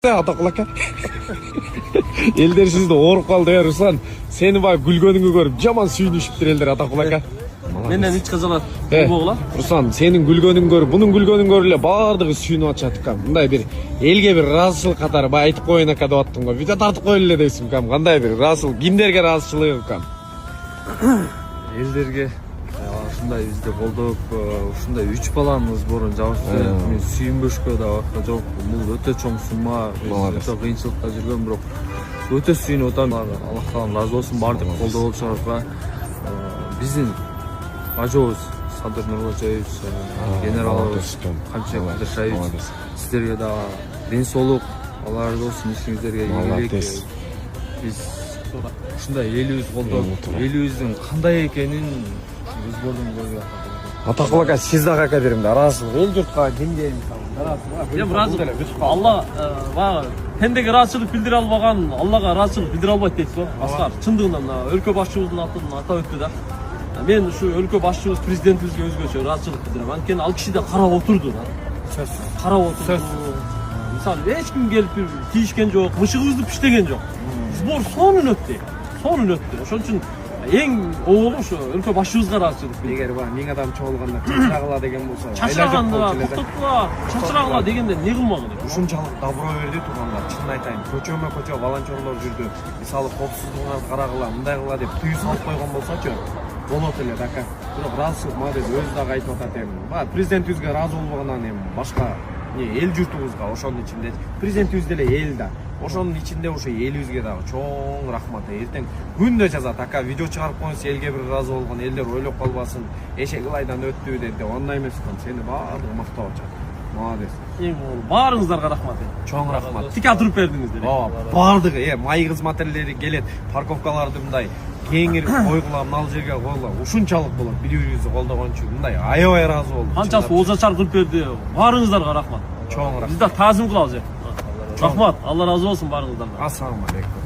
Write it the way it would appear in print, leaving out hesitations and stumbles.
Атакул ака. Элдер сизди ооруп калды, Руслан. Сени баягы күлгөнүңдү көрүп жаман сүйүнүшүптүр элдер, Атакул ака. Менден эч казалат болбогула. Руслан, сенин күлгөнүңдү көрүп, бунун күлгөнүн көрүп эле баардыгы сүйүнүп атышат экен. Мындай бир элге бир ыраазычылык катары баягы айтып коеюн ака деп аттым го. Видео тартып коелу эле депсиң кам. Кандай бир ыраазычылык, кимдерге ыраазычылыгы кам? Элдерге ушундай бизди колдоп, ушундай 3 баламыз борун жабышты. Мен сүйүнбөшкө да акча жок. Бул өтө чоң сумма. Өтө кыйынчылыкта жүргөн, бирок өтө сүйүнүп атам. Аллах таалам ыраазы болсун, баардык колдоо болуп чыгарга. Биздин ажообуз Садыр Нурбачаевич, генералыбыз Камчы Кадыршаевич, сиздерге да ден соолук, Алла ыраазы болсун, ишиңиздерге ийгилик. Биз ушундай элибиз колдоп, элибиздин кандай экенин өз бордон көргөн. Атакул ака, сиз дагы ака беримди. Ыраазычылык эл журтка кимге Алла баягы пендеге ыраазычылык билдире албаган Аллага ыраазычылык билдире албайт дейт го. Аскар чындыгында мына өлкө башчыбыздын атын атап өттү да. Мен ушу өлкө башчыбыз президентибизге өзгөчө ыраазычылык билдирем. Анткени ал киши да карап отурду да. Сөзсүз. Карап отурду. Мисалы эч ким келип тийишкен жок, мышыгыбызды пиштеген жок. Сбор сонун өттү. Ошон үчүн эң оолу ошо өлкө башчыбызга ыраазычылык. Эгер 1000 адам чогулганда чачырагыла деген болсо, чачыраганда, токтоткула, чачырагыла дегенде не кылмагы деп. ушунчалык добро берди турганда, чын айтайын, көчөмө-көчө волонтерлор жүрдү. Мисалы коопсуздугуңарды карагыла, мындай кыла деп тыюу салып койгон болсочу, болот эле ака. Бирок ыраазычылык молодец, өзү дагы айтып атат эми. Президентибизге ыраазы болбогондан эми башка эл журтубузга, ошонун ичинде президентибиз деле эл да. Ошонун ичинде ошо элибизге дагы чоң рахмат. Эртең күндө жазат ака, видео чыгарып коюңуз, элге бир ыраазы болгон, элдер ойлоп калбасын. Эшек ылайдан өттү деди. Ондай эмес экен. Сени баардыгы мактап атат. Молодец. Эң баарыңыздарга рахмат. Чоң рахмат. Тик атырып бердиңиздер. Баардыгы, май кызматкерлери келет, парковкаларды мындай кеңирип койгула, мына жерге койгула. Ушунчалык болот. Бири-бирибизди колдогон үчүн мындай аябай ыраазы болдум. Канчасы озачар кылып берди. Баарыңыздарга рахмат. Чоң рахмат. Биз да таазим кылабыз. Рахмат. Алла ыраазы болсун баарыңыздарга. Ассаламу алейкум.